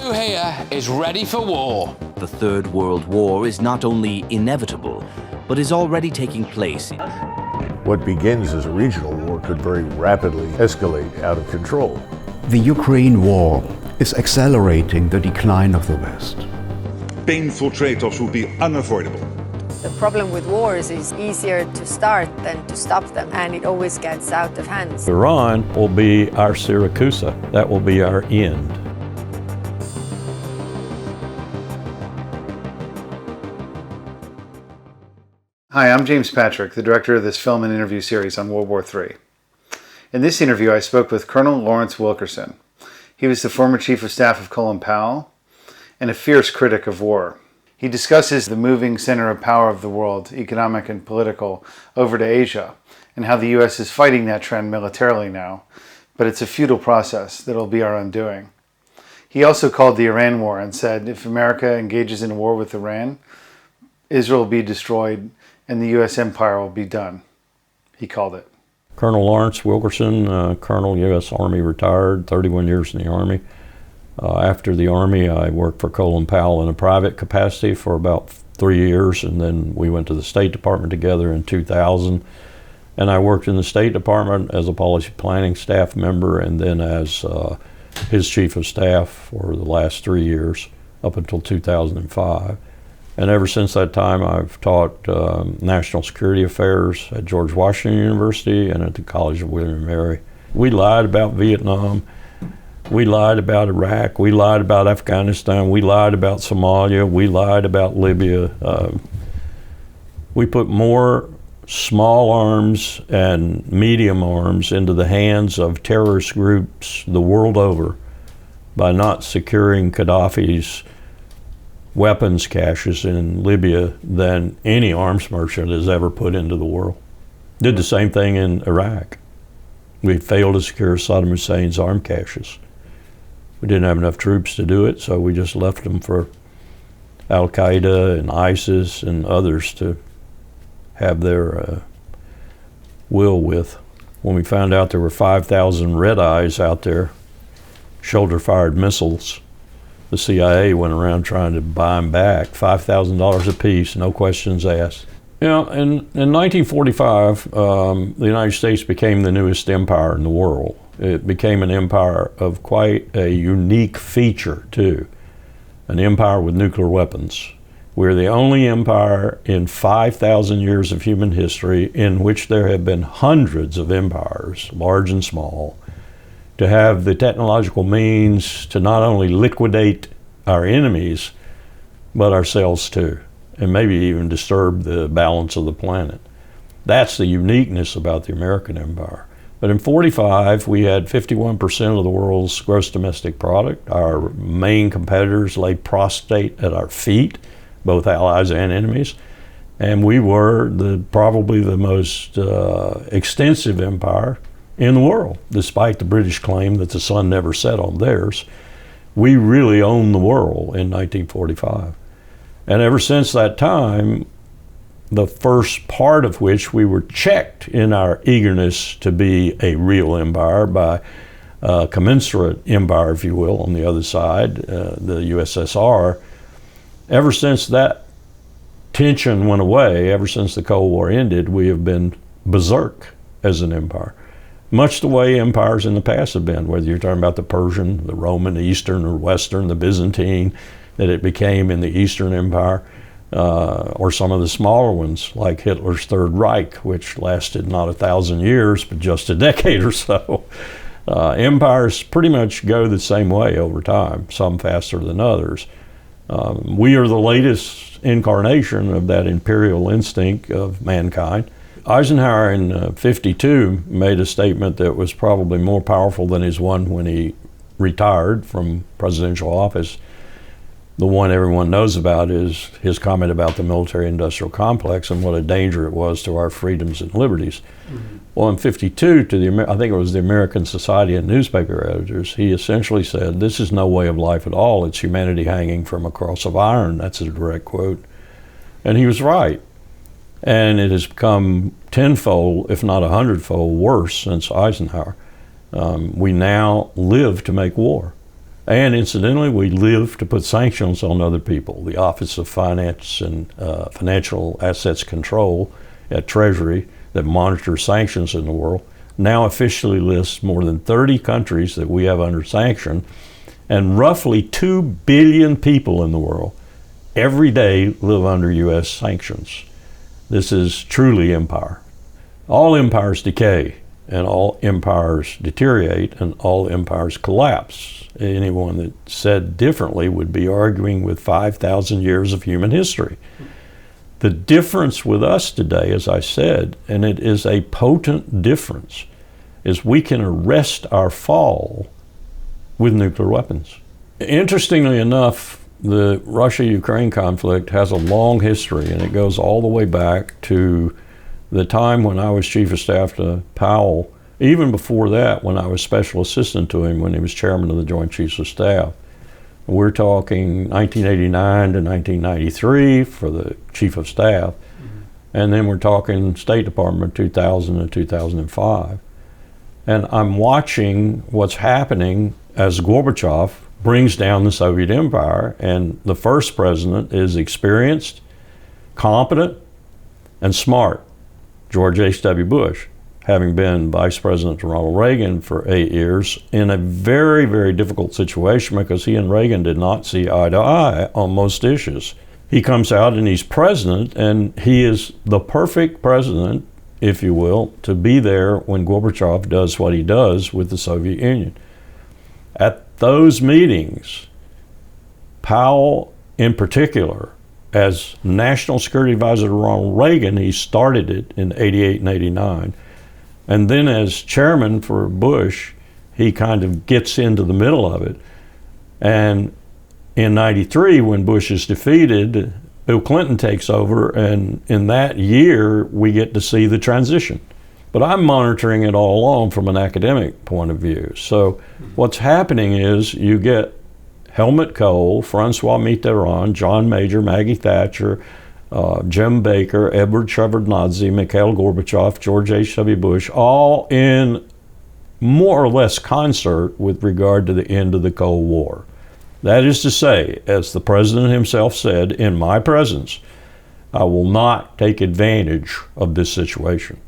who here is ready for war? The Third World War is not only inevitable, but is already taking place. What begins as a regional war could very rapidly escalate out of control. The Ukraine war is accelerating the decline of the West. Painful trade-offs will be unavoidable. The problem with wars is easier to start than to stop them, and it always gets out of hands. Iran will be our Syracuse. That will be our end. Hi, I'm James Patrick, the director of this film and interview series on World War III. In this interview, I spoke with Colonel Lawrence Wilkerson. He was the former Chief of Staff of Colin Powell and a fierce critic of war. He discusses the moving center of power of the world, economic and political, over to Asia, and how the U.S. is fighting that trend militarily now, but it's a futile process that'll be our undoing. He also called the Iran war and said if America engages in a war with Iran, Israel will be destroyed and the U.S. empire will be done. He called it. Colonel Lawrence Wilkerson, Colonel U.S. Army, retired, 31 years in the Army. After the Army, I worked for Colin Powell in a private capacity for about 3 years, and then we went to the State Department together in 2000. And I worked in the State Department as a policy planning staff member and then as his Chief of Staff for the last 3 years, up until 2005. And ever since that time, I've taught national security affairs at George Washington University and at the College of William and Mary. We lied about Vietnam. We lied about Iraq. We lied about Afghanistan. We lied about Somalia. We lied about Libya. We put more small arms and medium arms into the hands of terrorist groups the world over by not securing Gaddafi's weapons caches in Libya than any arms merchant has ever put into the world. Did the same thing in Iraq. We failed to secure Saddam Hussein's arm caches. We didn't have enough troops to do it, so we just left them for Al-Qaeda and ISIS and others to have their will with. When we found out there were 5,000 red eyes out there, shoulder-fired missiles, the CIA went around trying to buy them back, $5,000 a piece, no questions asked. You know, in 1945, the United States became the newest empire in the world. It became an empire of quite a unique feature, too. An empire with nuclear weapons. We're the only empire in 5,000 years of human history in which there have been hundreds of empires, large and small, to have the technological means to not only liquidate our enemies, but ourselves too, and maybe even disturb the balance of the planet. That's the uniqueness about the American empire. But in 45, we had 51% of the world's gross domestic product. Our main competitors lay prostrate at our feet, both allies and enemies. And we were probably the most extensive empire in the world, despite the British claim that the sun never set on theirs. We really owned the world in 1945. And ever since that time, the first part of which we were checked in our eagerness to be a real empire by a commensurate empire, if you will, on the other side, the USSR. Ever since that tension went away, ever since the Cold War ended, we have been berserk as an empire. Much the way empires in the past have been, whether you're talking about the Persian, the Roman, the Eastern or Western, the Byzantine, that it became in the Eastern Empire, or some of the smaller ones like Hitler's Third Reich, which lasted not 1,000 years, but just a decade or so. Empires pretty much go the same way over time, some faster than others. We are the latest incarnation of that imperial instinct of mankind. Eisenhower in '52 made a statement that was probably more powerful than his one when he retired from presidential office. The one everyone knows about is his comment about the military-industrial complex and what a danger it was to our freedoms and liberties. Mm-hmm. Well, in '52, I think it was the American Society of Newspaper Editors, he essentially said, "This is no way of life at all. It's humanity hanging from a cross of iron." That's a direct quote. And he was right. And it has become tenfold, if not 100-fold worse since Eisenhower. We now live to make war. And incidentally, we live to put sanctions on other people. The Office of Finance and Financial Assets Control at Treasury that monitors sanctions in the world now officially lists more than 30 countries that we have under sanction, and roughly 2 billion people in the world every day live under U.S. sanctions. This is truly empire. All empires decay, and all empires deteriorate, and all empires collapse. Anyone that said differently would be arguing with 5,000 years of human history. The difference with us today, as I said, and it is a potent difference, is we can arrest our fall with nuclear weapons. Interestingly enough, the Russia-Ukraine conflict has a long history, and it goes all the way back to the time when I was Chief of Staff to Powell, even before that when I was Special Assistant to him when he was Chairman of the Joint Chiefs of Staff. We're talking 1989 to 1993 for the Chief of Staff, and then we're talking State Department 2000 to 2005. And I'm watching what's happening as Gorbachev brings down the Soviet Empire, and the first president is experienced, competent, and smart, George H.W. Bush, having been Vice President to Ronald Reagan for 8 years in a very, very difficult situation because he and Reagan did not see eye to eye on most issues. He comes out and he's president, and he is the perfect president, if you will, to be there when Gorbachev does what he does with the Soviet Union. At those meetings, Powell in particular, as National Security Advisor to Ronald Reagan, he started it in 88 and 89. And then as chairman for Bush, he kind of gets into the middle of it. And in 93, when Bush is defeated, Bill Clinton takes over, and in that year, we get to see the transition. But I'm monitoring it all along from an academic point of view. So what's happening is you get Helmut Kohl, Francois Mitterrand, John Major, Maggie Thatcher, Jim Baker, Edward Shevardnadze, Mikhail Gorbachev, George H.W. Bush, all in more or less concert with regard to the end of the Cold War. That is to say, as the president himself said, in my presence, I will not take advantage of this situation.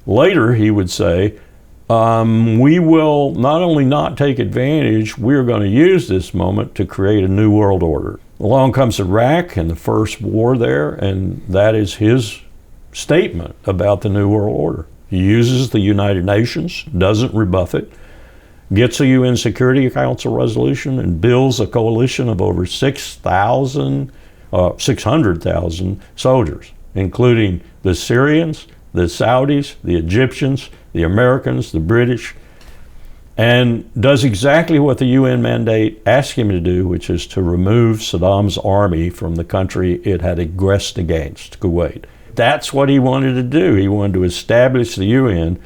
Later, he would say, we will not only not take advantage, we're going to use this moment to create a new world order. Along comes Iraq and the first war there, and that is his statement about the New World Order. He uses the United Nations, doesn't rebuff it, gets a UN Security Council resolution, and builds a coalition of over 600,000 soldiers, including the Syrians, the Saudis, the Egyptians, the Americans, the British, and does exactly what the UN mandate asked him to do, which is to remove Saddam's army from the country it had aggressed against, Kuwait. That's what he wanted to do. He wanted to establish the UN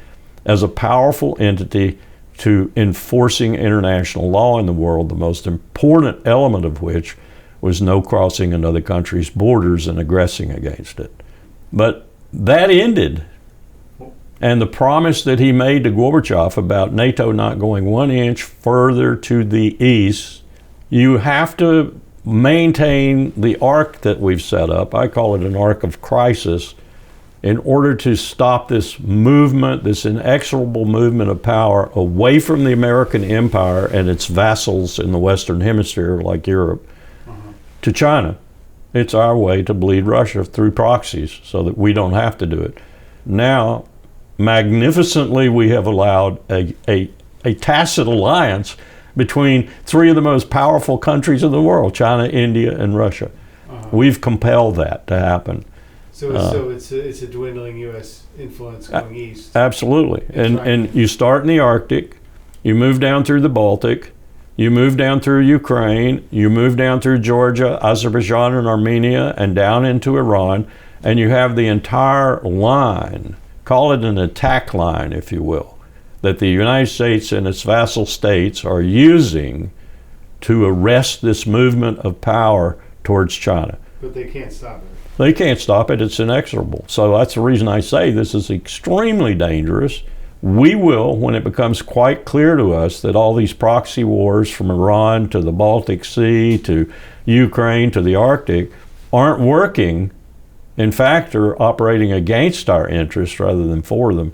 as a powerful entity to enforcing international law in the world, the most important element of which was no crossing another country's borders and aggressing against it. But that ended. And the promise that he made to Gorbachev about NATO not going 1 inch further to the east, you have to maintain the arc that we've set up. I call it an arc of crisis, in order to stop this movement, this inexorable movement of power away from the American empire and its vassals in the Western Hemisphere, like Europe, to China. It's our way to bleed Russia through proxies so that we don't have to do it. Now, magnificently, we have allowed a tacit alliance between 3 of the most powerful countries in the world, China, India, and Russia. We've compelled that to happen. So it's a dwindling U.S. influence going east. Absolutely. And you start in the Arctic, you move down through the Baltic, you move down through Ukraine, you move down through Georgia, Azerbaijan, and Armenia, and down into Iran, and you have the entire line, call it an attack line, if you will, that the United States and its vassal states are using to arrest this movement of power towards China. But they can't stop it. They can't stop it. It's inexorable. So that's the reason I say this is extremely dangerous. we will, when it becomes quite clear to us that all these proxy wars from Iran to the Baltic Sea to Ukraine to the Arctic aren't working, in fact, are operating against our interests rather than for them,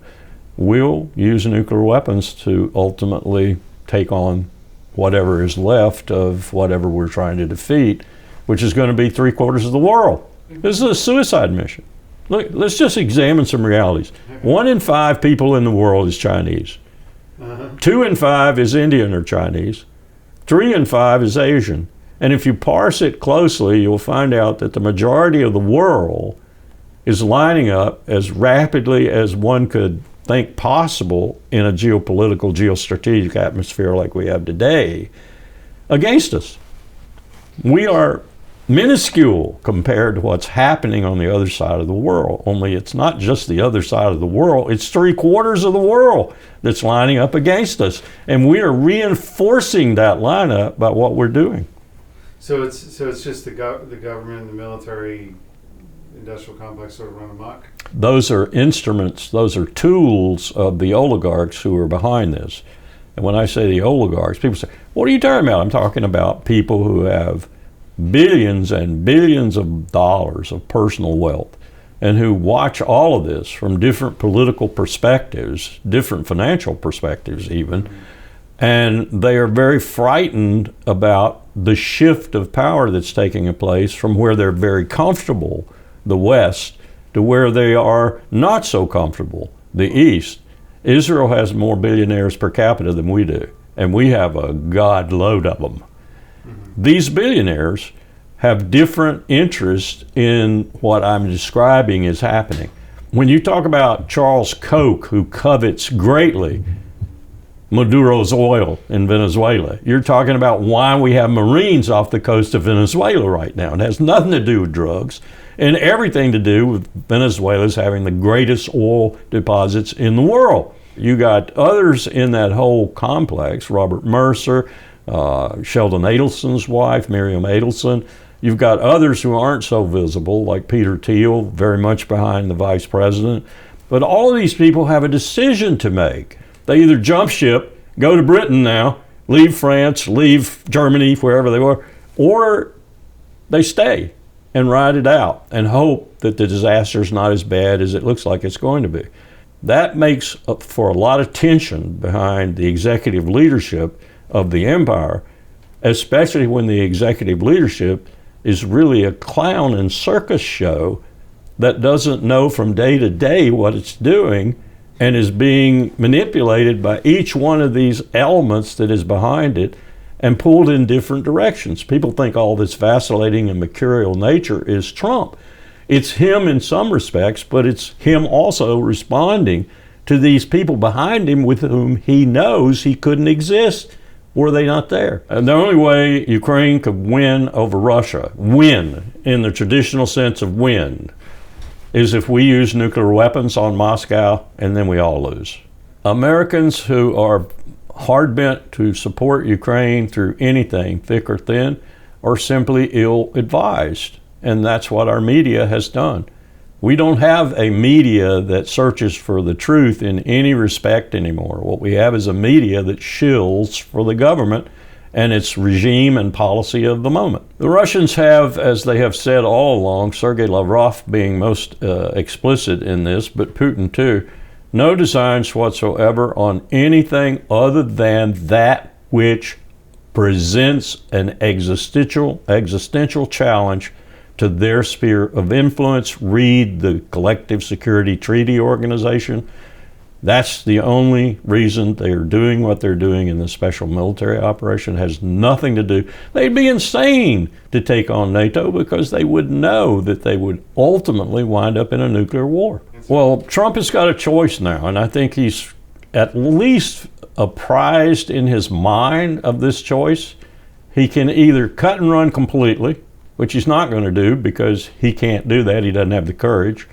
we'll use nuclear weapons to ultimately take on whatever is left of whatever we're trying to defeat, which is going to be 3/4 of the world. This is a suicide mission. Look, let's just examine some realities. 1 in 5 people in the world is Chinese. 2 in 5 is Indian or Chinese. 3 in 5 is Asian. And if you parse it closely, you'll find out that the majority of the world is lining up as rapidly as one could think possible in a geopolitical, geostrategic atmosphere like we have today against us. We are minuscule compared to what's happening on the other side of the world. Only it's not just the other side of the world, it's 3/4 of the world that's lining up against us. And we are reinforcing that lineup by what we're doing. So it's just the government, the military, industrial complex sort of run amok? Those are instruments, those are tools of the oligarchs who are behind this. And when I say the oligarchs, people say, what are you talking about? I'm talking about people who have billions and billions of dollars of personal wealth and who watch all of this from different political perspectives, different financial perspectives even, and they are very frightened about the shift of power that's taking place from where they're very comfortable, the West, to where they are not so comfortable, the East. Israel has more billionaires per capita than we do, and we have a god load of them. These billionaires have different interests in what I'm describing is happening. When you talk about Charles Koch, who covets greatly Maduro's oil in Venezuela, you're talking about why we have Marines off the coast of Venezuela right now. It has nothing to do with drugs and everything to do with Venezuela's having the greatest oil deposits in the world. You got others in that whole complex, Robert Mercer, Sheldon Adelson's wife, Miriam Adelson. You've got others who aren't so visible, like Peter Thiel, very much behind the vice president. But all of these people have a decision to make. They either jump ship, go to Britain now, leave France, leave Germany, wherever they were, or they stay and ride it out and hope that the disaster is not as bad as it looks like it's going to be. That makes up for a lot of tension behind the executive leadership of the empire, especially when the executive leadership is really a clown and circus show that doesn't know from day to day what it's doing and is being manipulated by each one of these elements that is behind it and pulled in different directions. People think all this vacillating and mercurial nature is Trump. It's him in some respects, but it's him also responding to these people behind him with whom he knows he couldn't exist were they not there. And the only way Ukraine could win over Russia, win in the traditional sense of win, is if we use nuclear weapons on Moscow and then we all lose. Americans who are hard-bent to support Ukraine through anything, thick or thin, are simply ill-advised. And that's what our media has done. We don't have a media that searches for the truth in any respect anymore. What we have is a media that shills for the government and its regime and policy of the moment. The Russians have, as they have said all along, Sergei Lavrov being most explicit in this, but Putin too, no designs whatsoever on anything other than that which presents an existential challenge to their sphere of influence. Read the Collective Security Treaty Organization. That's the only reason they are doing what they're doing in the special military operation. It has nothing to do. They'd be insane to take on NATO because they would know that they would ultimately wind up in a nuclear war. Well, Trump has got a choice now, and I think he's at least apprised in his mind of this choice. He can either cut and run completely, which he's not going to do because he can't do that. He doesn't have the courage.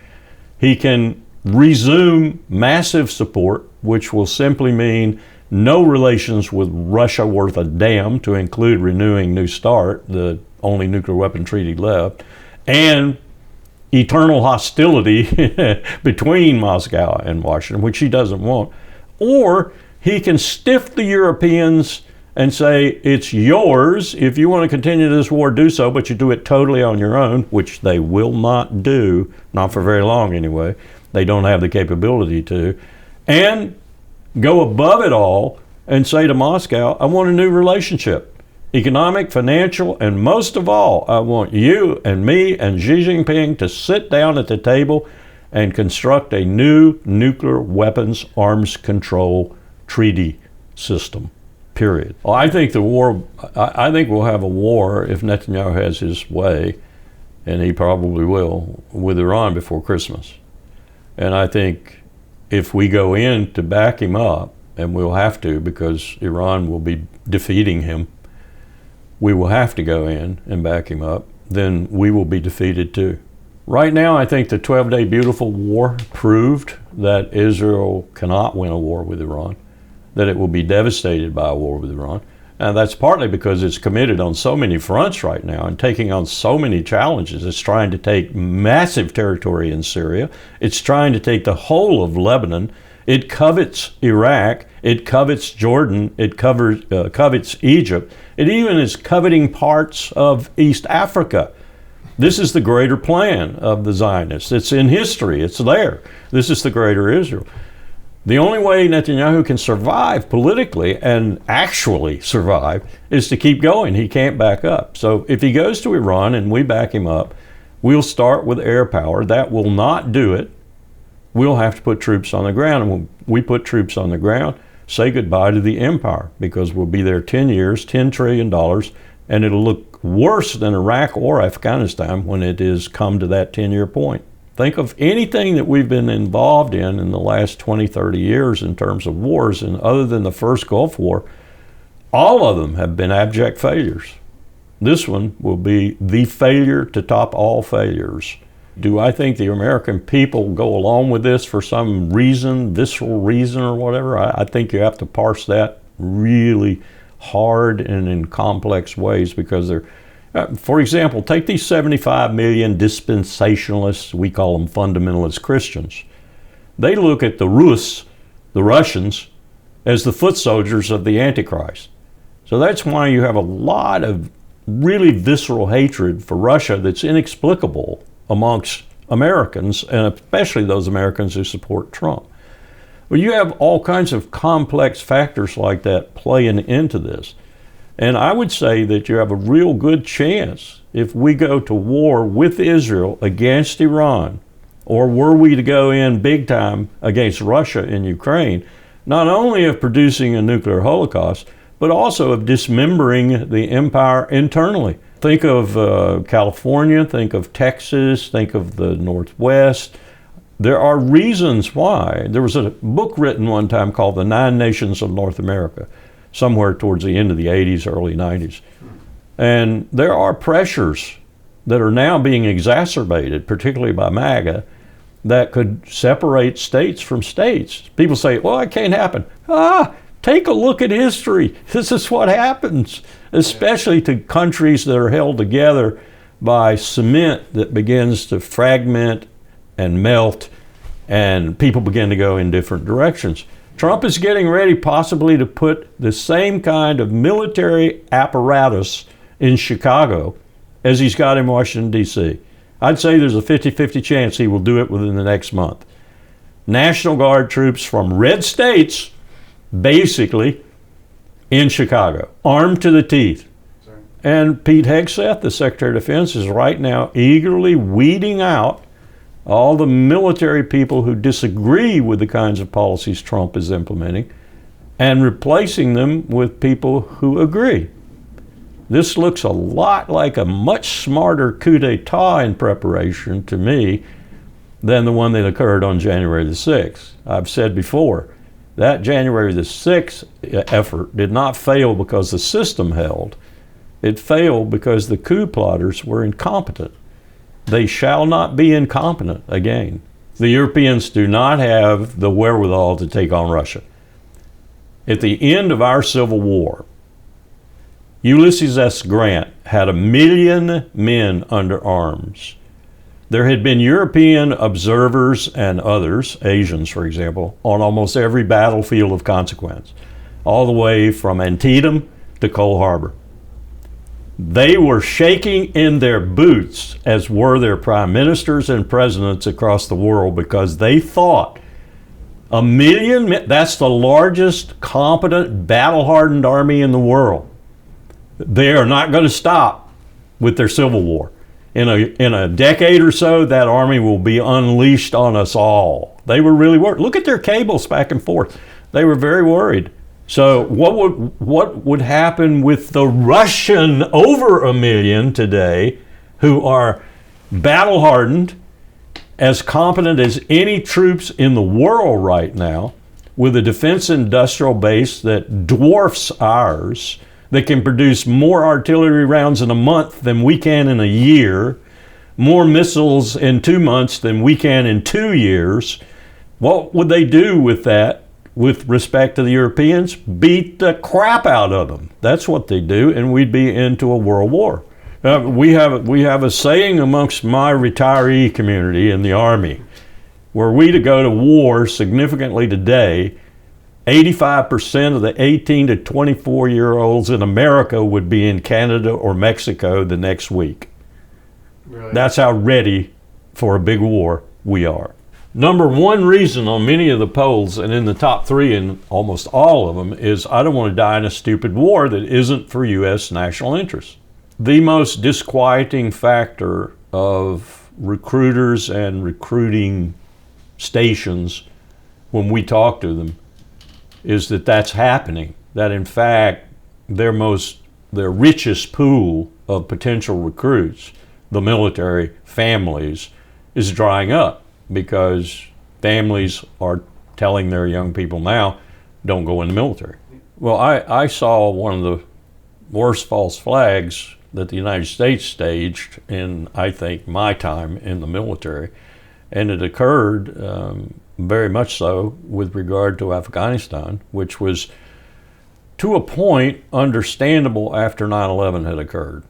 He can resume massive support, which will simply mean no relations with Russia worth a damn, to include renewing New START, the only nuclear weapon treaty left, and eternal hostility between Moscow and Washington, which he doesn't want. or he can stiff the Europeans and say, it's yours. If you want to continue this war, do so, but you do it totally on your own, which they will not do, not for very long anyway. They don't have the capability to. And go above it all and say to Moscow, I want a new relationship. Economic, financial, and most of all, I want you and me and Xi Jinping to sit down at the table and construct a new nuclear weapons arms control treaty system. Period. Well, I think I think we'll have a war if Netanyahu has his way, and he probably will, with Iran before Christmas. And I think if we go in to back him up, and we'll have to because Iran will be defeating him, we will have to go in and back him up, then we will be defeated too. Right now, I think the 12-day beautiful war proved that Israel cannot win a war with Iran, that it will be devastated by a war with Iran. And that's partly because it's committed on so many fronts right now and taking on so many challenges. It's trying to take massive territory in Syria. It's trying to take the whole of Lebanon. It covets Iraq. It covets Jordan. It covets Egypt. It even is coveting parts of East Africa. This is the greater plan of the Zionists. It's in history. It's there. This is the greater Israel. The only way Netanyahu can survive politically and actually survive is to keep going. He can't back up. So if he goes to Iran and we back him up, we'll start with air power. That will not do it. We'll have to put troops on the ground. And when we put troops on the ground, say goodbye to the empire, because we'll be there 10 years, $10 trillion, and it'll look worse than Iraq or Afghanistan when it is come to that 10-year point. Think of anything that we've been involved in the last 20, 30 years in terms of wars, and other than the first Gulf War, all of them have been abject failures. This one will be the failure to top all failures. Do I think the American people go along with this for some reason, visceral reason or whatever? I think you have to parse that really hard and in complex ways, because they're for example, take these 75 million dispensationalists, we call them fundamentalist Christians. They look at the Rus, the Russians, as the foot soldiers of the Antichrist. So that's why you have a lot of really visceral hatred for Russia that's inexplicable amongst Americans, and especially those Americans who support Trump. Well, you have all kinds of complex factors like that playing into this. And I would say that you have a real good chance, if we go to war with Israel against Iran, or were we to go in big time against Russia in Ukraine, not only of producing a nuclear holocaust, but also of dismembering the empire internally. Think of California, think of Texas, think of the Northwest. There are reasons why. There was a book written one time called The 9 Nations of North America, somewhere towards the end of the 80s, early 90s. And there are pressures that are now being exacerbated, particularly by MAGA, that could separate states from states. People say, well, it can't happen. Take a look at history. This is what happens, especially to countries that are held together by cement that begins to fragment and melt, and people begin to go in different directions. Trump is getting ready possibly to put the same kind of military apparatus in Chicago as he's got in Washington, D.C. I'd say there's a 50-50 chance he will do it within the next month. National Guard troops from red states, basically, in Chicago, armed to the teeth. And Pete Hegseth, the Secretary of Defense, is right now eagerly weeding out all the military people who disagree with the kinds of policies Trump is implementing and replacing them with people who agree. This looks a lot like a much smarter coup d'etat in preparation to me than the one that occurred on January the 6th. I've said before, that January the 6th effort did not fail because the system held. It failed because the coup plotters were incompetent. They shall not be incompetent again. The Europeans do not have the wherewithal to take on Russia. At the end of our Civil War, Ulysses S. Grant had 1 million men under arms. There had been European observers and others, Asians for example, on almost every battlefield of consequence, all the way from Antietam to Cold Harbor. They were shaking in their boots, as were their prime ministers and presidents across the world, because they thought 1 million, that's the largest, competent, battle-hardened army in the world. They are not going to stop with their civil war. In a decade or so, that army will be unleashed on us all. They were really worried. Look at their cables back and forth. They were very worried. So what would happen with the Russian over 1 million today, who are battle hardened, as competent as any troops in the world right now, with a defense industrial base that dwarfs ours, that can produce more artillery rounds in a month than we can in a year, more missiles in 2 months than we can in 2 years? What would they do with that? With respect to the Europeans, beat the crap out of them. That's what they do, and we'd be into a world war. We have a saying amongst my retiree community in the Army, were we to go to war significantly today, 85% of the 18 to 24-year-olds in America would be in Canada or Mexico the next week. Really? That's how ready for a big war we are. Number one reason on many of the polls, and in the top 3 in almost all of them, is I don't want to die in a stupid war that isn't for U.S. national interest. The most disquieting factor of recruiters and recruiting stations when we talk to them is that that's happening. That in fact, their richest pool of potential recruits, the military families, is drying up, because families are telling their young people now, don't go in the military. Well, I saw one of the worst false flags that the United States staged in, I think, my time in the military, and it occurred very much so with regard to Afghanistan, which was to a point understandable after 9/11 had occurred.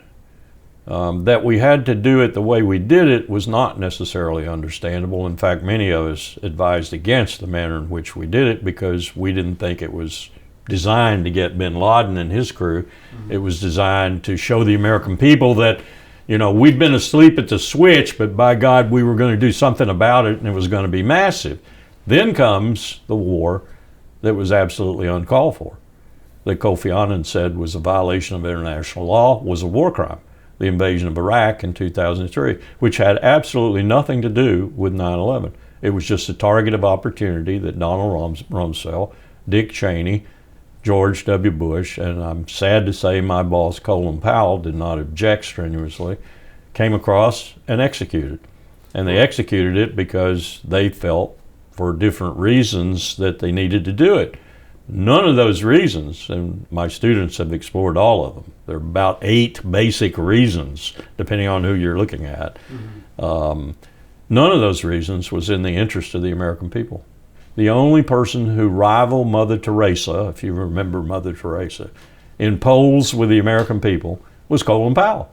That we had to do it the way we did it was not necessarily understandable. In fact, many of us advised against the manner in which we did it, because we didn't think it was designed to get bin Laden and his crew. It was designed to show the American people that, we'd been asleep at the switch, but by God, we were going to do something about it, and it was going to be massive. Then comes the war that was absolutely uncalled for, that Kofi Annan said was a violation of international law, was a war crime. The invasion of Iraq in 2003, which had absolutely nothing to do with 9/11. It was just a target of opportunity that Donald Rumsfeld, Dick Cheney, George W. Bush, and I'm sad to say my boss Colin Powell did not object strenuously, came across and executed. And they executed it because they felt, for different reasons, that they needed to do it. None of those reasons, and my students have explored all of them, there are about 8 basic reasons, depending on who you're looking at. None of those reasons was in the interest of the American people. The only person who rivaled Mother Teresa, if you remember Mother Teresa, in polls with the American people was Colin Powell.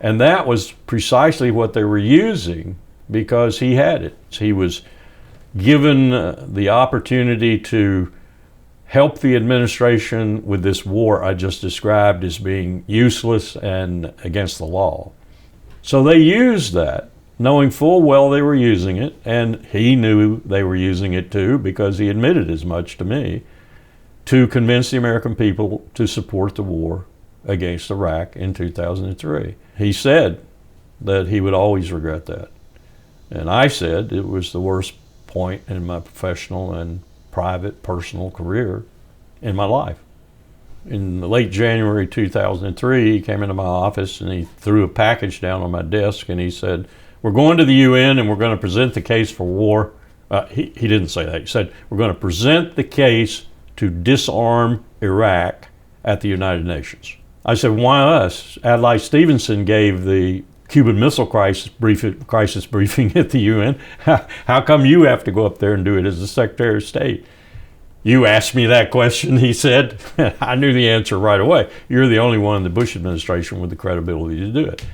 And that was precisely what they were using, because he had it. He was given the opportunity to help the administration with this war I just described as being useless and against the law. So they used that, knowing full well they were using it, and he knew they were using it too, because he admitted as much to me, to convince the American people to support the war against Iraq in 2003. He said that he would always regret that. And I said it was the worst point in my professional and private, personal career in my life. In the late January 2003, he came into my office and he threw a package down on my desk and he said, "We're going to the UN and we're going to present the case for war." He didn't say that. He said, "We're going to present the case to disarm Iraq at the United Nations." I said, "Why us?" Adlai Stevenson gave the Cuban Missile Crisis briefing at the UN. How come you have to go up there and do it as the Secretary of State? "You asked me that question," he said. I knew the answer right away. "You're the only one in the Bush administration with the credibility to do it."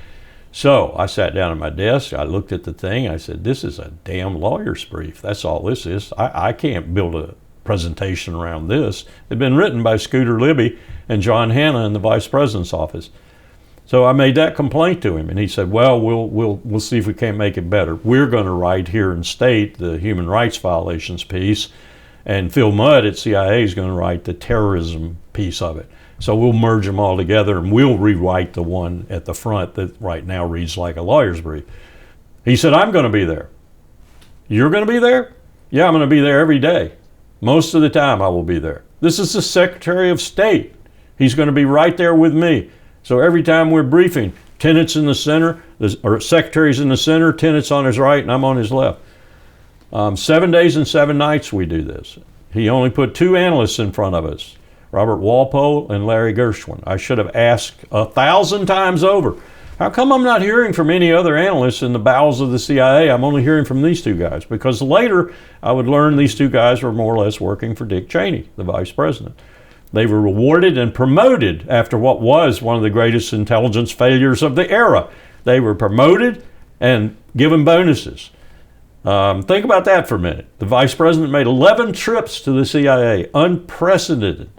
So I sat down at my desk, I looked at the thing, I said, this is a damn lawyer's brief. That's all this is. I can't build a presentation around this. It had been written by Scooter Libby and John Hanna in the Vice President's office. So I made that complaint to him, and he said, well, we'll see if we can't make it better. We're going to write here and state the human rights violations piece, and Phil Mudd at CIA is going to write the terrorism piece of it. So we'll merge them all together, and we'll rewrite the one at the front that right now reads like a lawyer's brief. He said, I'm going to be there. You're going to be there? Yeah, I'm going to be there every day. Most of the time I will be there. This is the Secretary of State. He's going to be right there with me. So every time we're briefing, Tenet's in the center, or Secretary's in the center, Tenet's on his right, and I'm on his left. 7 days and 7 nights we do this. He only put 2 analysts in front of us, Robert Walpole and Larry Gershwin. I should have asked 1,000 times over, how come I'm not hearing from any other analysts in the bowels of the CIA? I'm only hearing from these 2 guys. Because later I would learn these 2 guys were more or less working for Dick Cheney, the vice president. They were rewarded and promoted after what was one of the greatest intelligence failures of the era. They were promoted and given bonuses. Think about that for a minute. The vice president made 11 trips to the CIA, unprecedented.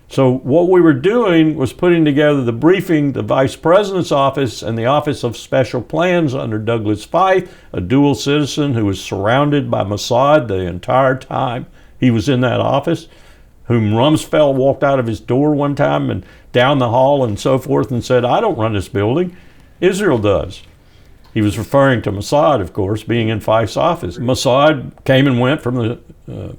So what we were doing was putting together the briefing, the vice president's office and the Office of Special Plans under Douglas Feith, a dual citizen who was surrounded by Mossad the entire time he was in that office, whom Rumsfeld walked out of his door one time and down the hall and so forth and said, I don't run this building, Israel does. He was referring to Mossad, of course, being in Feith's office. Mossad came and went from the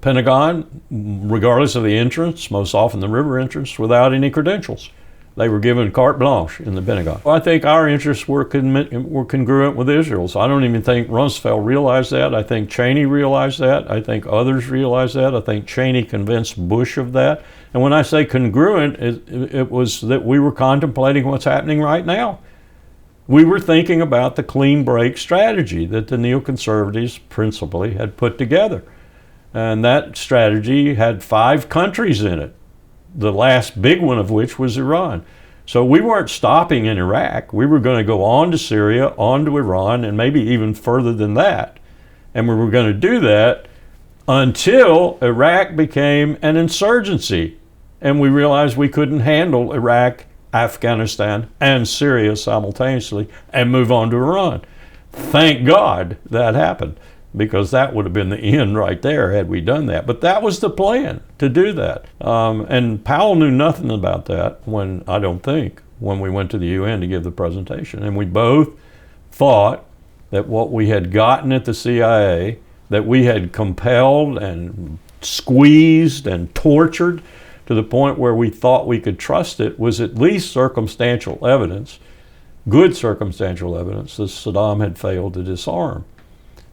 Pentagon, regardless of the entrance, most often the river entrance, without any credentials. They were given carte blanche in the Pentagon. I think our interests were congruent with Israel's. I don't even think Rumsfeld realized that. I think Cheney realized that. I think others realized that. I think Cheney convinced Bush of that. And when I say congruent, it was that we were contemplating what's happening right now. We were thinking about the clean break strategy that the neoconservatives principally had put together. And that strategy had 5 countries in it, the last big one of which was Iran. So we weren't stopping in Iraq. We were going to go on to Syria, on to Iran, and maybe even further than that. And we were going to do that until Iraq became an insurgency. And we realized we couldn't handle Iraq, Afghanistan, and Syria simultaneously and move on to Iran. Thank God that happened, because that would have been the end right there had we done that. But that was the plan, to do that. And Powell knew nothing about that when we went to the UN to give the presentation. And we both thought that what we had gotten at the CIA, that we had compelled and squeezed and tortured to the point where we thought we could trust it, was at least circumstantial evidence, good circumstantial evidence, that Saddam had failed to disarm.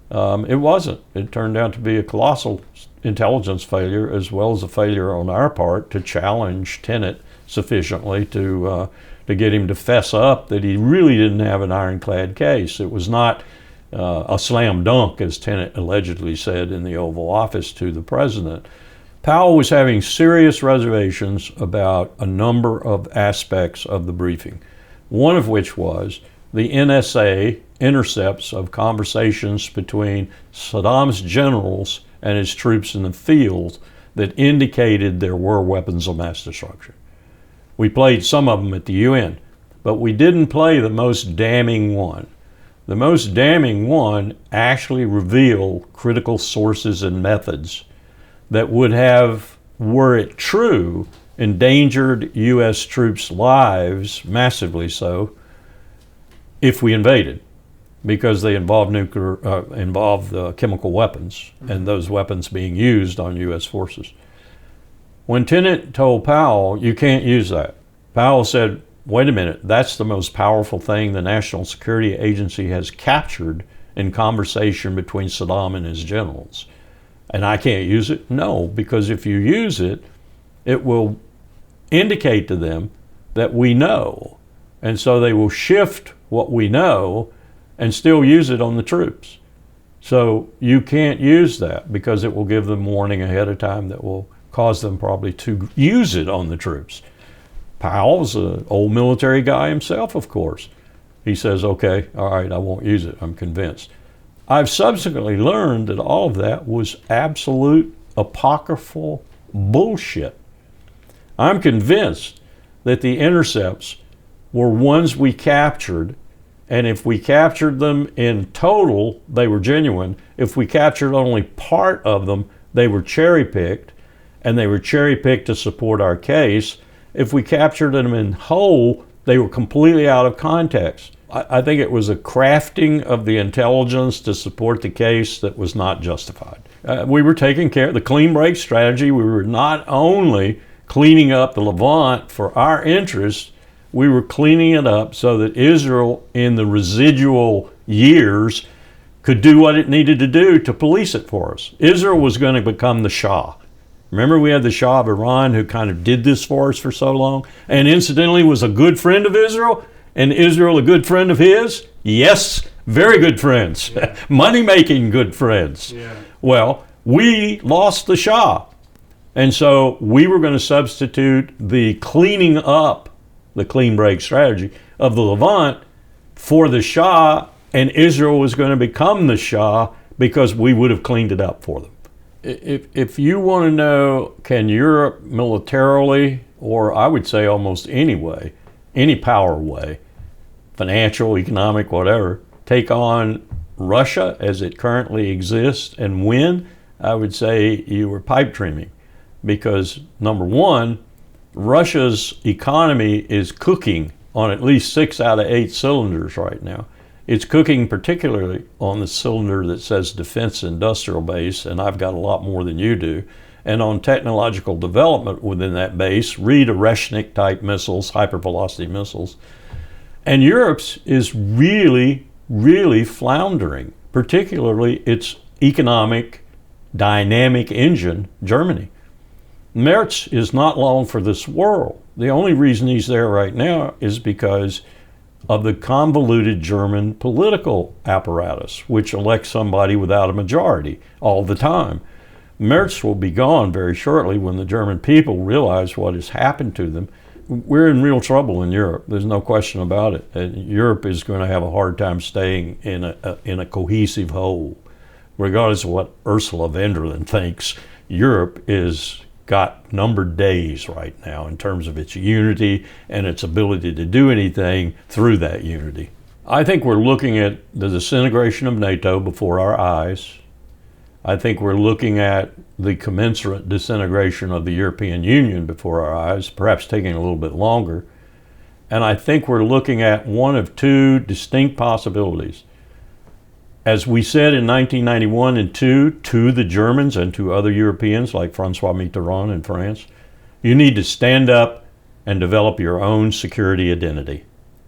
It wasn't. It turned out to be a colossal intelligence failure, as well as a failure on our part to challenge Tenet sufficiently to get him to fess up that he really didn't have an ironclad case. It was not a slam dunk, as Tenet allegedly said in the Oval Office to the president. Powell was having serious reservations about a number of aspects of the briefing, one of which was the NSA intercepts of conversations between Saddam's generals and his troops in the field that indicated there were weapons of mass destruction. We played some of them at the UN, but we didn't play the most damning one. The most damning one actually revealed critical sources and methods that would have, were it true, endangered U.S. troops' lives, massively so, if we invaded, because they involved chemical weapons, and those weapons being used on U.S. forces. When Tenet told Powell, you can't use that, Powell said, wait a minute, that's the most powerful thing the National Security Agency has captured in conversation between Saddam and his generals. And I can't use it? No, because if you use it, it will indicate to them that we know. And so they will shift what we know and still use it on the troops. So you can't use that, because it will give them warning ahead of time that will cause them probably to use it on the troops. Powell's an old military guy himself, of course. he says, okay, all right, I won't use it, I'm convinced. I've subsequently learned that all of that was absolute apocryphal bullshit. I'm convinced that the intercepts were ones we captured, and if we captured them in total, they were genuine. If we captured only part of them, they were cherry-picked, and they were cherry-picked to support our case. If we captured them in whole, they were completely out of context. I think it was a crafting of the intelligence to support the case that was not justified. We were taking care of the clean break strategy. We were not only cleaning up the Levant for our interests, we were cleaning it up so that Israel, in the residual years, could do what it needed to do to police it for us. Israel was going to become the Shah. Remember, we had the Shah of Iran who kind of did this for us for so long, and incidentally was a good friend of Israel, and Israel a good friend of his? Yes, very good friends. Yeah. Money-making good friends. Yeah. Well, we lost the Shah. And so we were going to substitute the cleaning up, the clean break strategy of the Levant for the Shah, and Israel was going to become the Shah because we would have cleaned it up for them. If you want to know, can Europe militarily, or I would say almost any way, any power way, financial, economic, whatever, take on Russia as it currently exists and win, I would say you were pipe dreaming. Because number one, Russia's economy is cooking on at least 6 out of 8 cylinders right now. It's cooking particularly on the cylinder that says defense industrial base, and I've got a lot more than you do, and on technological development within that base, read Oreshnik type missiles, hypervelocity missiles. And Europe's is really, really floundering, particularly its economic, dynamic engine, Germany. Merz is not long for this world. The only reason he's there right now is because of the convoluted German political apparatus, which elects somebody without a majority all the time. Merz will be gone very shortly when the German people realize what has happened to them. We're in real trouble in Europe. There's no question about it. And Europe is going to have a hard time staying in a cohesive whole. Regardless of what Ursula von der Leyen thinks, Europe is got numbered days right now in terms of its unity and its ability to do anything through that unity. I think we're looking at the disintegration of NATO before our eyes. I think we're looking at the commensurate disintegration of the European Union before our eyes, perhaps taking a little bit longer. And I think we're looking at one of 2 distinct possibilities. As we said in 1991 and 2 to the Germans and to other Europeans like Francois Mitterrand in France, you need to stand up and develop your own security identity,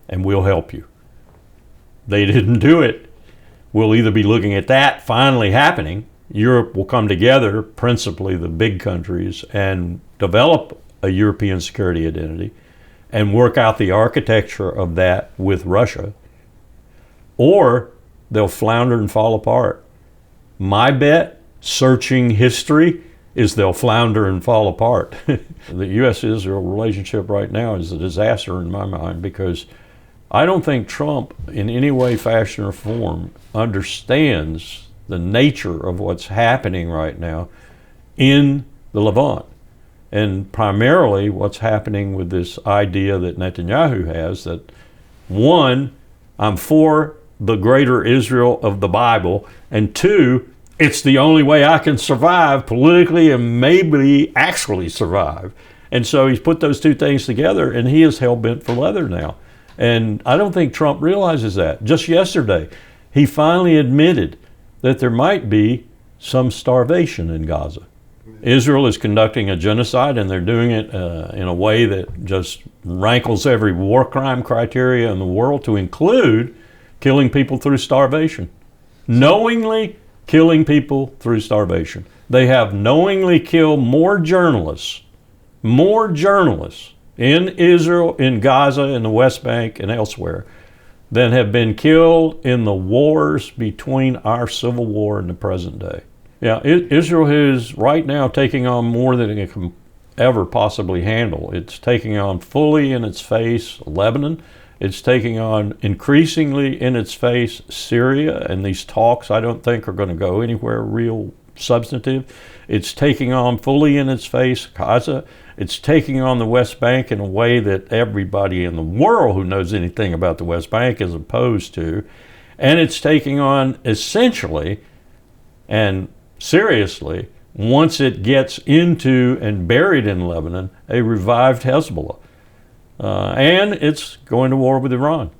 and we'll help you. They didn't do it. We'll either be looking at that finally happening. Europe will come together, principally the big countries, and develop a European security identity and work out the architecture of that with Russia, or they'll flounder and fall apart. My bet, searching history, is they'll flounder and fall apart. The U.S.-Israel relationship right now is a disaster in my mind because I don't think Trump in any way, fashion, or form understands the nature of what's happening right now in the Levant. And primarily what's happening with this idea that Netanyahu has that, one, I'm for the greater Israel of the Bible, and 2, it's the only way I can survive politically and maybe actually survive. And so he's put those 2 things together, and he is hell-bent for leather now. And I don't think Trump realizes that. Just yesterday, he finally admitted that there might be some starvation in Gaza. Israel is conducting a genocide, and they're doing it in a way that just rankles every war crime criteria in the world, to include killing people through starvation. Knowingly killing people through starvation. They have knowingly killed more journalists in Israel, in Gaza, in the West Bank, and elsewhere than have been killed in the wars between our civil war and the present day. Yeah, Israel is right now taking on more than it can ever possibly handle. It's taking on fully in its face Lebanon, It's taking on increasingly in its face Syria, and these talks I don't think are going to go anywhere real substantive. It's taking on fully in its face Gaza. It's taking on the West Bank in a way that everybody in the world who knows anything about the West Bank is opposed to. And it's taking on essentially and seriously, once it gets into and buried in Lebanon, a revived Hezbollah. And it's going to war with Iran.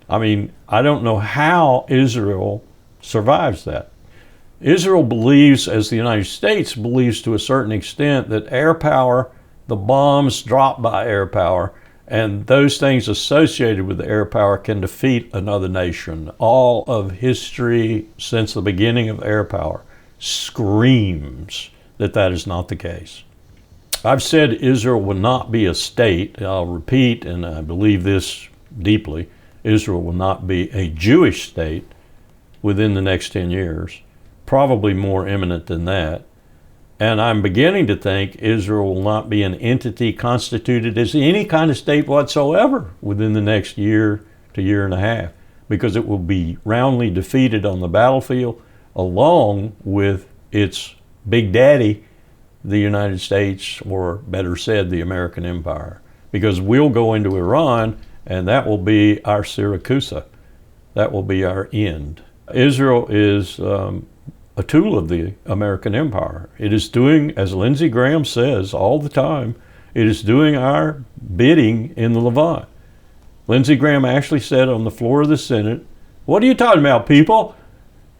I mean, I don't know how Israel survives that. Israel believes, as the United States believes to a certain extent, that air power, the bombs dropped by air power, and those things associated with air power can defeat another nation. All of history since the beginning of air power screams that that is not the case. I've said Israel will not be a state. I'll repeat, and I believe this deeply, Israel will not be a Jewish state within the next 10 years. Probably more imminent than that. And I'm beginning to think Israel will not be an entity constituted as any kind of state whatsoever within the next year to year and a half, because it will be roundly defeated on the battlefield along with its big daddy, the United States, or better said, the American empire. Because we'll go into Iran, and that will be our Syracuse. That will be our end. Israel is a tool of the American empire. It is doing, as Lindsey Graham says all the time, it is doing our bidding in the Levant. Lindsey Graham actually said on the floor of the Senate, "What are you talking about, people?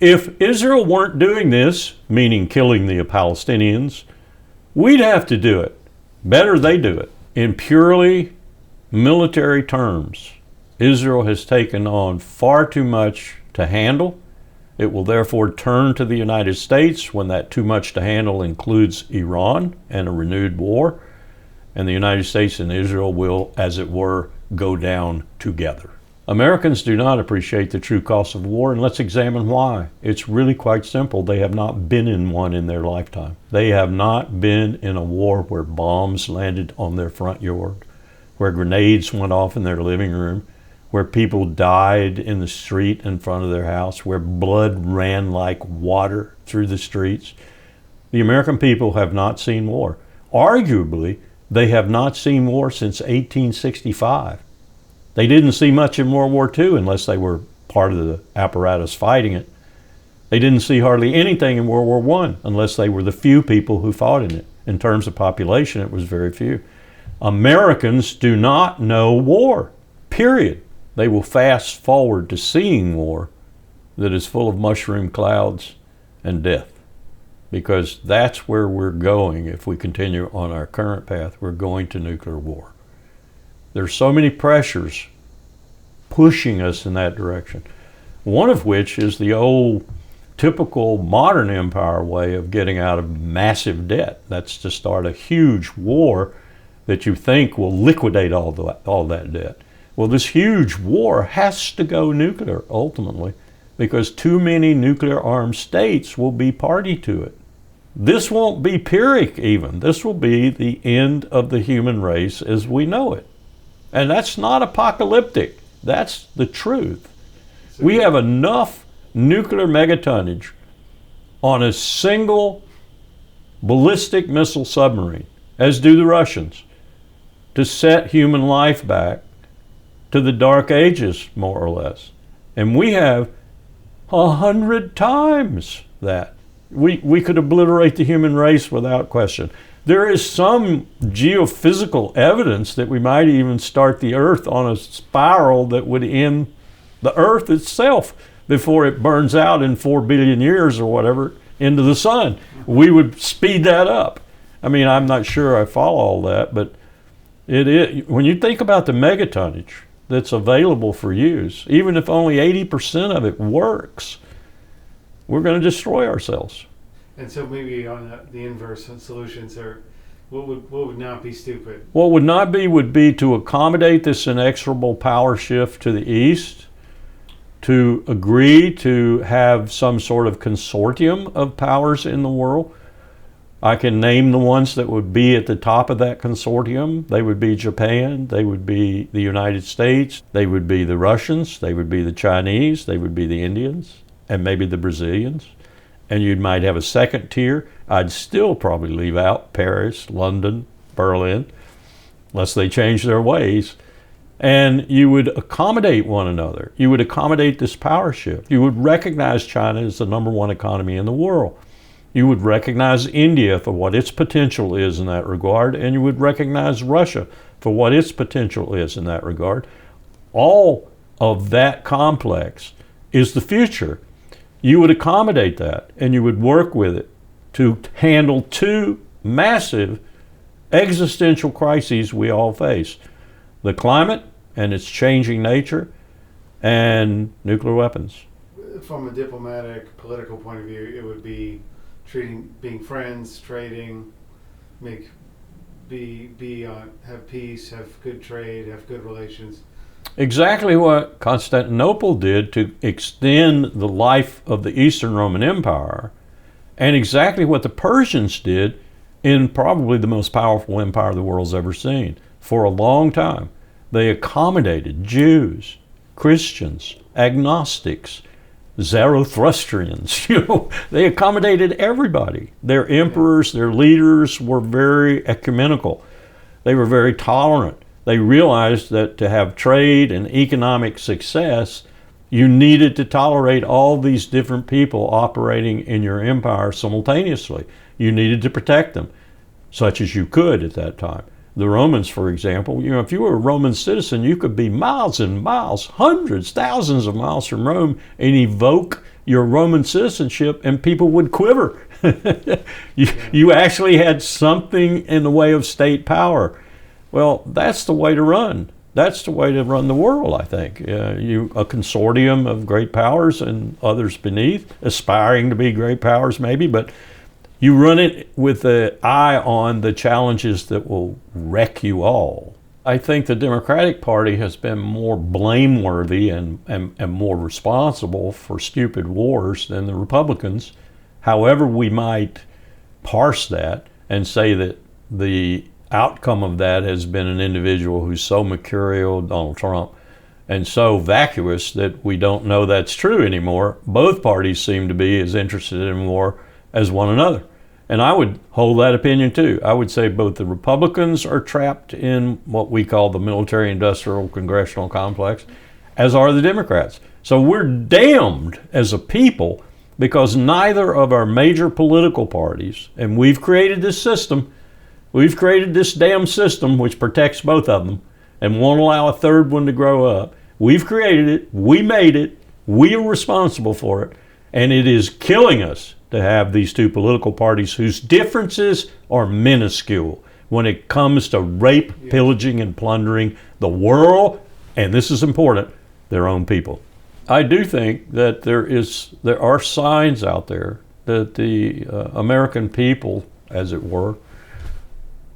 If Israel weren't doing this," meaning killing the Palestinians, "we'd have to do it. Better they do it." In purely military terms, Israel has taken on far too much to handle. It will therefore turn to the United States when that too much to handle includes Iran and a renewed war. And the United States and Israel will, as it were, go down together. Americans do not appreciate the true cost of war, and let's examine why. It's really quite simple. They have not been in one in their lifetime. They have not been in a war where bombs landed on their front yard, where grenades went off in their living room, where people died in the street in front of their house, where blood ran like water through the streets. The American people have not seen war. Arguably, they have not seen war since 1865. They didn't see much in World War II unless they were part of the apparatus fighting it. They didn't see hardly anything in World War I unless they were the few people who fought in it. In terms of population, it was very few. Americans do not know war, period. They will fast forward to seeing war that is full of mushroom clouds and death, because that's where we're going. If we continue on our current path, we're going to nuclear war. There's so many pressures pushing us in that direction, one of which is the old typical modern empire way of getting out of massive debt. That's to start a huge war that you think will liquidate all that debt. Well, this huge war has to go nuclear ultimately, because too many nuclear-armed states will be party to it. This won't be Pyrrhic even. This will be the end of the human race as we know it. And that's not apocalyptic. That's the truth. We have enough nuclear megatonnage on a single ballistic missile submarine, as do the Russians, to set human life back to the Dark Ages, more or less. And we have 100 times that. We could obliterate the human race without question. There is some geophysical evidence that we might even start the Earth on a spiral that would end the Earth itself before it burns out in 4 billion years or whatever into the sun. We would speed that up. I mean, I'm not sure I follow all that, but it is, when you think about the megatonnage that's available for use, even if only 80% of it works, we're going to destroy ourselves. And so maybe on the inverse solutions are, what would not be stupid? What would not be would be to accommodate this inexorable power shift to the east, to agree to have some sort of consortium of powers in the world, I can name the ones that would be at the top of that consortium. They would be Japan, they would be the United States, they would be the Russians, they would be the Chinese, they would be the Indians, and maybe the Brazilians. And you might have a second tier. I'd still probably leave out Paris, London, Berlin, unless they change their ways. And you would accommodate one another. You would accommodate this power shift. You would recognize China as the #1 economy in the world. You would recognize India for what its potential is in that regard, and you would recognize Russia for what its potential is in that regard. All of that complex is the future. You would accommodate that, and you would work with it to handle two massive existential crises we all face: the climate and its changing nature, and nuclear weapons. From a diplomatic, political point of view, it would be being friends, trading, have peace, have good trade, have good relations. Exactly what Constantinople did to extend the life of the Eastern Roman Empire, and exactly what the Persians did in probably the most powerful empire the world's ever seen. For a long time, they accommodated Jews, Christians, agnostics, Zoroastrians. They accommodated everybody. Their emperors, their leaders were very ecumenical. They were very tolerant. They realized that to have trade and economic success, you needed to tolerate all these different people operating in your empire simultaneously. You needed to protect them, such as you could at that time. The Romans, for example, if you were a Roman citizen, you could be miles and miles, hundreds, thousands of miles from Rome and evoke your Roman citizenship, and people would quiver. You actually had something in the way of state power. Well, that's the way to run. That's the way to run the world, I think. A consortium of great powers and others beneath, aspiring to be great powers maybe, but you run it with an eye on the challenges that will wreck you all. I think the Democratic Party has been more blameworthy and more responsible for stupid wars than the Republicans. However we might parse that and say that the outcome of that has been an individual who's so mercurial, Donald Trump, and so vacuous that we don't know that's true anymore. Both parties seem to be as interested in war as one another. And I would hold that opinion too. I would say both the Republicans are trapped in what we call the military-industrial congressional complex, as are the Democrats. So we're damned as a people because neither of our major political parties, and we've created this system, we've created this damn system which protects both of them and won't allow a third one to grow up. We've created it, we made it, we are responsible for it, and it is killing us to have these two political parties whose differences are minuscule when it comes to rape, pillaging, and plundering the world, and this is important, their own people. I do think that there are signs out there that the American people, as it were,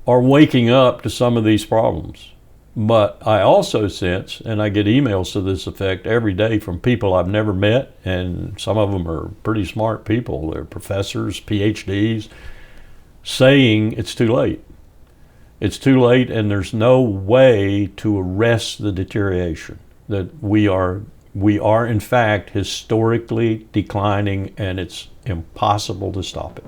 are waking up to some of these problems. But I also sense, and I get emails to this effect every day from people I've never met, and some of them are pretty smart people, they're professors, PhDs, saying it's too late. It's too late and there's no way to arrest the deterioration. That we are in fact historically declining and it's impossible to stop it.